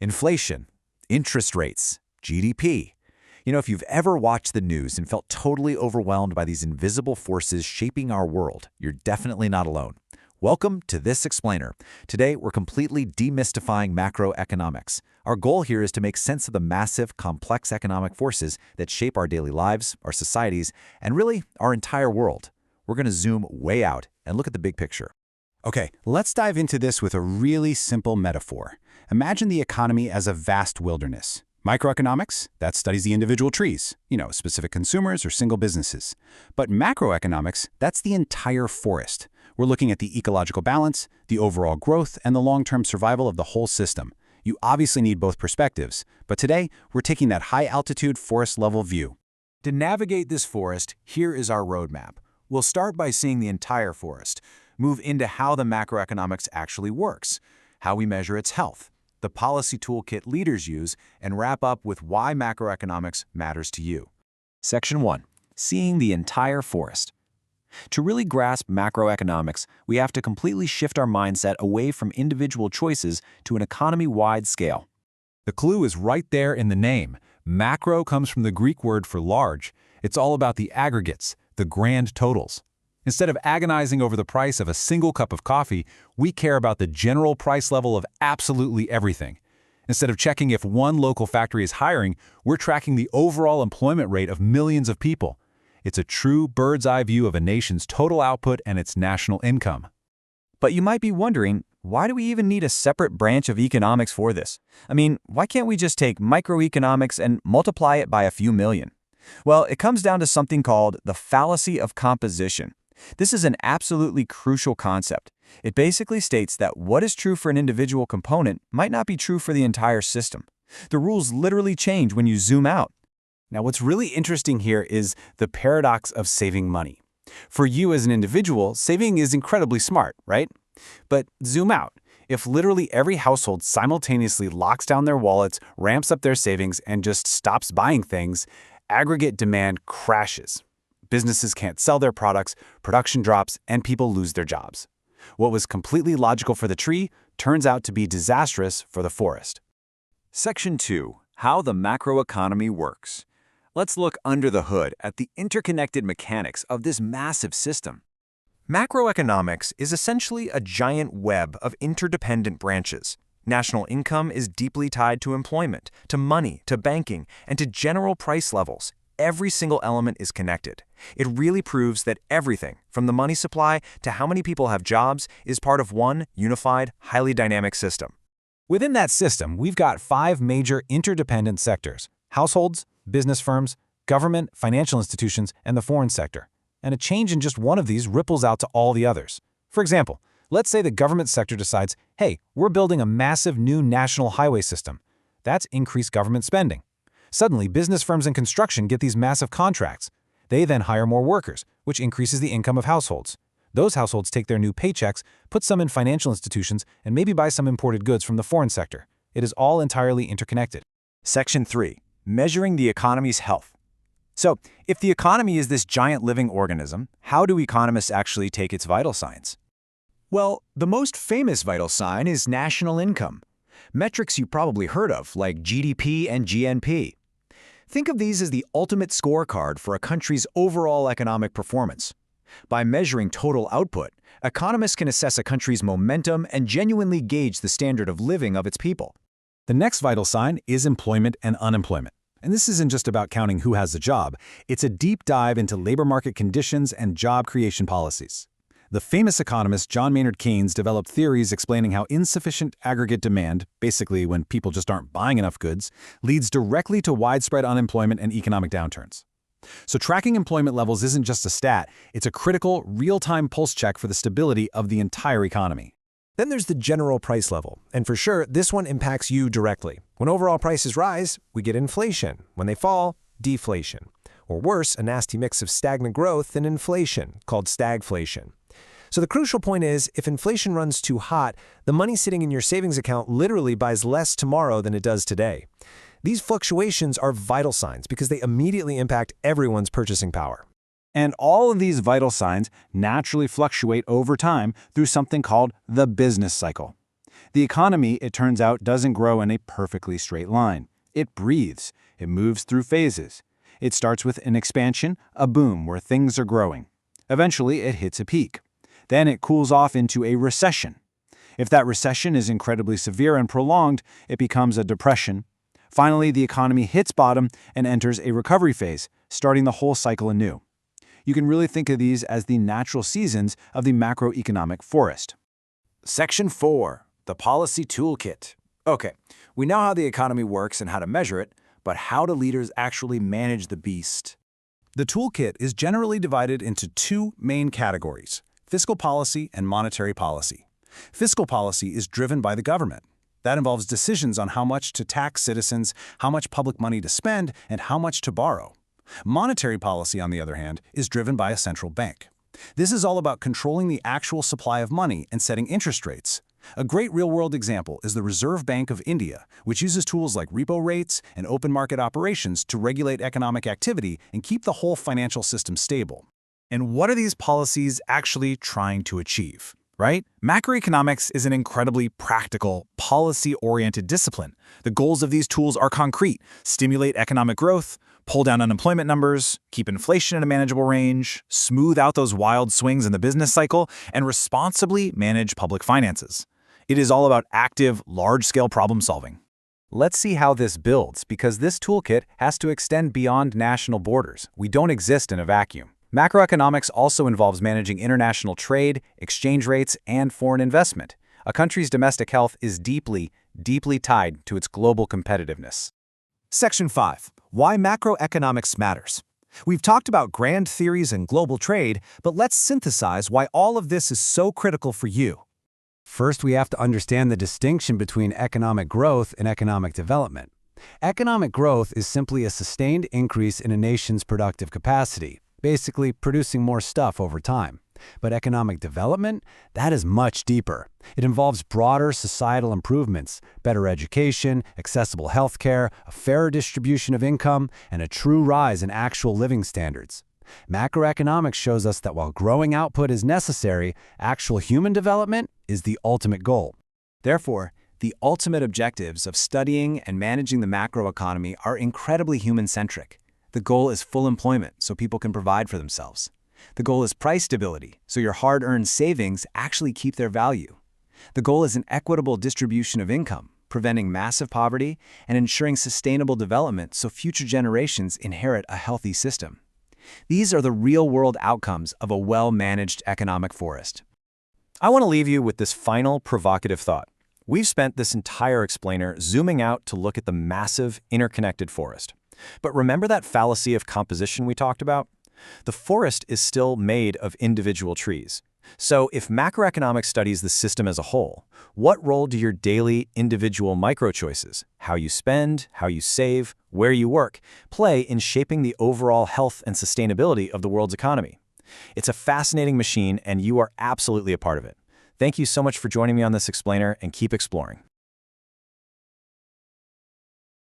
Inflation, interest rates, GDP. If you've ever watched the news and felt totally overwhelmed by these invisible forces shaping our world, you're definitely not alone. Welcome to This Explainer. Today, we're completely demystifying macroeconomics. Our goal here is to make sense of the massive, complex economic forces that shape our daily lives, our societies, and really, our entire world. We're going to zoom way out and look at the big picture. Okay, let's dive into this with a really simple metaphor. Imagine the economy as a vast wilderness. Microeconomics, that studies the individual trees, specific consumers or single businesses. But macroeconomics, that's the entire forest. We're looking at the ecological balance, the overall growth, and the long-term survival of the whole system. You obviously need both perspectives, but today, we're taking that high-altitude, forest-level view. To navigate this forest, here is our roadmap. We'll start by seeing the entire forest, move into how the macroeconomics actually works, how we measure its health, the policy toolkit leaders use, and wrap up with why macroeconomics matters to you. Section 1. Seeing the entire forest. To really grasp macroeconomics, we have to completely shift our mindset away from individual choices to an economy-wide scale. The clue is right there in the name. Macro comes from the Greek word for large. It's all about the aggregates, the grand totals. Instead of agonizing over the price of a single cup of coffee, we care about the general price level of absolutely everything. Instead of checking if one local factory is hiring, we're tracking the overall employment rate of millions of people. It's a true bird's-eye view of a nation's total output and its national income. But you might be wondering, why do we even need a separate branch of economics for this? Why can't we just take microeconomics and multiply it by a few million? Well, it comes down to something called the fallacy of composition. This is an absolutely crucial concept. It basically states that what is true for an individual component might not be true for the entire system. The rules literally change when you zoom out. Now, what's really interesting here is the paradox of saving money. For you as an individual, saving is incredibly smart, right? But zoom out. If literally every household simultaneously locks down their wallets, ramps up their savings, and just stops buying things, aggregate demand crashes. Businesses can't sell their products, production drops, and people lose their jobs. What was completely logical for the tree turns out to be disastrous for the forest. Section 2. How the macroeconomy works. Let's look under the hood at the interconnected mechanics of this massive system. Macroeconomics is essentially a giant web of interdependent branches. National income is deeply tied to employment, to money, to banking, and to general price levels. Every single element is connected. It really proves that everything, from the money supply to how many people have jobs, is part of one unified, highly dynamic system. Within that system, we've got 5 major interdependent sectors: households, business firms, government, financial institutions, and the foreign sector. And a change in just one of these ripples out to all the others. For example, let's say the government sector decides, hey, we're building a massive new national highway system. That's increased government spending. Suddenly, business firms and construction get these massive contracts. They then hire more workers, which increases the income of households. Those households take their new paychecks, put some in financial institutions, and maybe buy some imported goods from the foreign sector. It is all entirely interconnected. Section 3. Measuring the economy's health. So, if the economy is this giant living organism, how do economists actually take its vital signs? Well, the most famous vital sign is national income. Metrics you probably heard of, like GDP and GNP. Think of these as the ultimate scorecard for a country's overall economic performance. By measuring total output, economists can assess a country's momentum and genuinely gauge the standard of living of its people. The next vital sign is employment and unemployment. And this isn't just about counting who has a job. It's a deep dive into labor market conditions and job creation policies. The famous economist John Maynard Keynes developed theories explaining how insufficient aggregate demand, basically when people just aren't buying enough goods, leads directly to widespread unemployment and economic downturns. So tracking employment levels isn't just a stat, it's a critical, real-time pulse check for the stability of the entire economy. Then there's the general price level, and for sure, this one impacts you directly. When overall prices rise, we get inflation. When they fall, deflation. Or worse, a nasty mix of stagnant growth and inflation, called stagflation. So the crucial point is, if inflation runs too hot, the money sitting in your savings account literally buys less tomorrow than it does today. These fluctuations are vital signs because they immediately impact everyone's purchasing power. And all of these vital signs naturally fluctuate over time through something called the business cycle. The economy, it turns out, doesn't grow in a perfectly straight line. It breathes. It moves through phases. It starts with an expansion, a boom where things are growing. Eventually, it hits a peak. Then it cools off into a recession. If that recession is incredibly severe and prolonged, it becomes a depression. Finally, the economy hits bottom and enters a recovery phase, starting the whole cycle anew. You can really think of these as the natural seasons of the macroeconomic forest. Section 4. The Policy Toolkit. Okay, we know how the economy works and how to measure it, but how do leaders actually manage the beast? The toolkit is generally divided into two main categories: fiscal policy and monetary policy. Fiscal policy is driven by the government. That involves decisions on how much to tax citizens, how much public money to spend, and how much to borrow. Monetary policy, on the other hand, is driven by a central bank. This is all about controlling the actual supply of money and setting interest rates. A great real-world example is the Reserve Bank of India, which uses tools like repo rates and open market operations to regulate economic activity and keep the whole financial system stable. And what are these policies actually trying to achieve? Right? Macroeconomics is an incredibly practical, policy-oriented discipline. The goals of these tools are concrete: stimulate economic growth, pull down unemployment numbers, keep inflation in a manageable range, smooth out those wild swings in the business cycle, and responsibly manage public finances. It is all about active, large-scale problem solving. Let's see how this builds, because this toolkit has to extend beyond national borders. We don't exist in a vacuum. Macroeconomics also involves managing international trade, exchange rates, and foreign investment. A country's domestic health is deeply, deeply tied to its global competitiveness. Section 5. Why macroeconomics matters. We've talked about grand theories and global trade, but let's synthesize why all of this is so critical for you. First, we have to understand the distinction between economic growth and economic development. Economic growth is simply a sustained increase in a nation's productive capacity, basically producing more stuff over time. But economic development, that is much deeper. It involves broader societal improvements, better education, accessible healthcare, a fairer distribution of income, and a true rise in actual living standards. Macroeconomics shows us that while growing output is necessary, actual human development is the ultimate goal. Therefore, the ultimate objectives of studying and managing the macroeconomy are incredibly human-centric. The goal is full employment so people can provide for themselves. The goal is price stability so your hard-earned savings actually keep their value. The goal is an equitable distribution of income, preventing massive poverty and ensuring sustainable development so future generations inherit a healthy system. These are the real-world outcomes of a well-managed economic forest. I want to leave you with this final provocative thought. We've spent this entire explainer zooming out to look at the massive, interconnected forest. But remember that fallacy of composition we talked about? The forest is still made of individual trees. So if macroeconomics studies the system as a whole, what role do your daily individual micro-choices, how you spend, how you save, where you work, play in shaping the overall health and sustainability of the world's economy? It's a fascinating machine, and you are absolutely a part of it. Thank you so much for joining me on this explainer, and keep exploring.